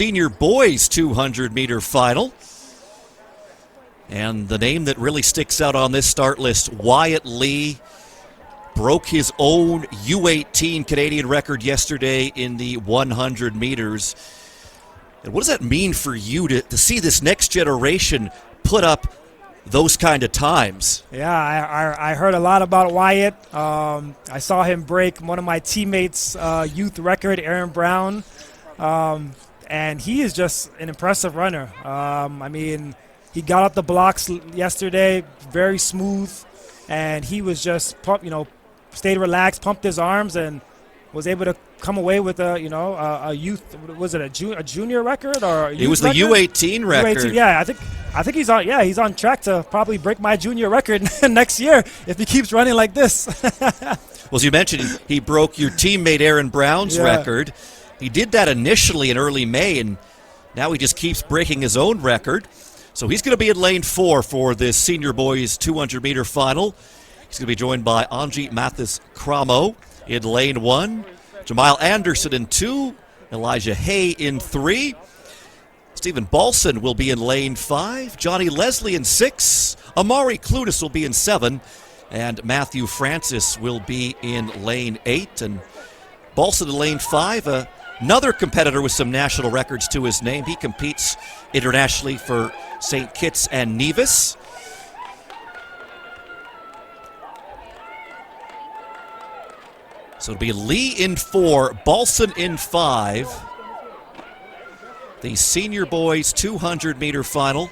Senior boys 200-meter final. And the name that really sticks out on this start list, Wyatt Lee, broke his own U18 Canadian record yesterday in the 100 meters. And what does that mean for you to see this next generation put up those kind of times? Yeah, I heard a lot about Wyatt. I saw him break one of my teammates' youth record, Aaron Brown. And he is just an impressive runner. I mean, he got up the blocks yesterday, very smooth, and he was just stayed relaxed, pumped his arms, and was able to come away with a youth. Was it a junior record or? It was the U18 record. U18, yeah, I think he's on. Yeah, he's on track to probably break my junior record next year if he keeps running like this. Well, as you mentioned, he broke your teammate Aaron Brown's record. He did that initially in early May, and now he just keeps breaking his own record. So he's going to be in lane 4 for this senior boys 200-meter final. He's going to be joined by Anji Mathis-Cramo in lane 1, Jamal Anderson in 2, Elijah Hay in 3. Stephen Balson will be in lane 5, Johnny Leslie in 6, Amari Clunas will be in 7, and Matthew Francis will be in lane 8. And Balson in lane 5, another competitor with some national records to his name. He competes internationally for St. Kitts and Nevis. So it'll be Lee in 4, Balson in 5. The senior boys 200-meter final.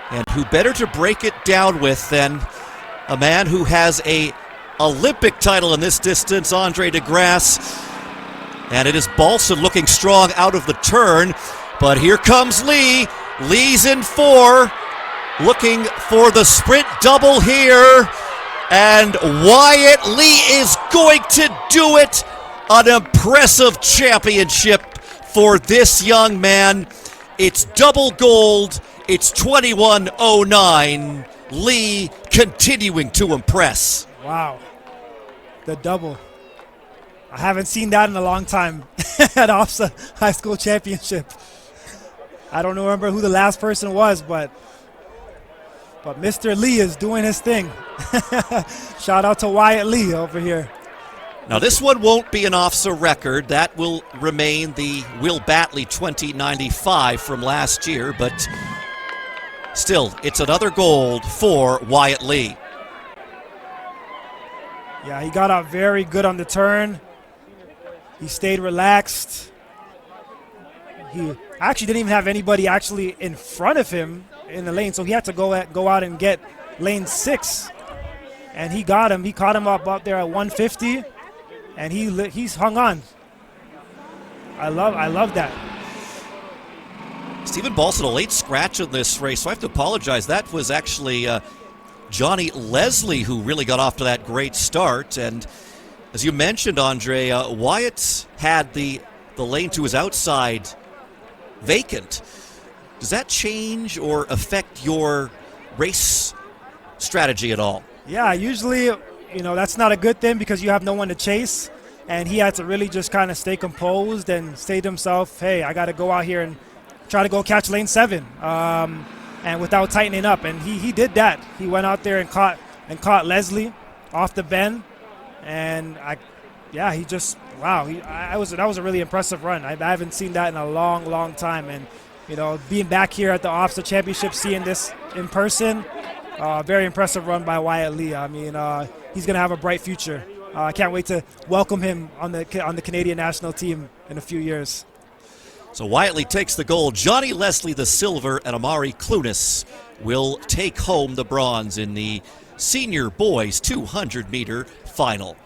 And who better to break it down with than a man who has a Olympic title in this distance, Andre DeGrasse. And it is Balson looking strong out of the turn. But here comes Lee. Lee's in 4, looking for the sprint double here. And Wyatt Lee is going to do it. An impressive championship for this young man. It's double gold. It's 21:09. Lee continuing to impress. Wow. The double. I haven't seen that in a long time at OFSAA High School Championship. I don't remember who the last person was, but Mr. Lee is doing his thing. Shout out to Wyatt Lee over here. Now this one won't be an OFSAA record. That will remain the Will Batley 2095 from last year, but still, it's another gold for Wyatt Lee. Yeah, he got out very good on the turn. He stayed relaxed. He actually didn't even have anybody actually in front of him in the lane, so he had to go out and get lane 6. And he got him. He caught him up there at 150, and he's hung on. I love that. Stephen Balson, a late scratch in this race, so I have to apologize. That was actually Johnny Leslie who really got off to that great start. And as you mentioned, Andre, Wyatt had the lane to his outside vacant. Does that change or affect your race strategy at all? Yeah, usually, that's not a good thing because you have no one to chase. And he had to really just kind of stay composed and say to himself, hey, I got to go out here and try to go catch lane 7 and without tightening up. And he did that. He went out there and caught Leslie off the bend. And that was a really impressive run. I haven't seen that in a long, long time. And being back here at the OFSAA Championship, seeing this in person, very impressive run by Wyatt Lee. I mean, he's going to have a bright future. I can't wait to welcome him on the Canadian national team in a few years. So Wyatt Lee takes the gold. Johnny Leslie the silver, and Amari Clunas will take home the bronze in the senior boys 200-meter final.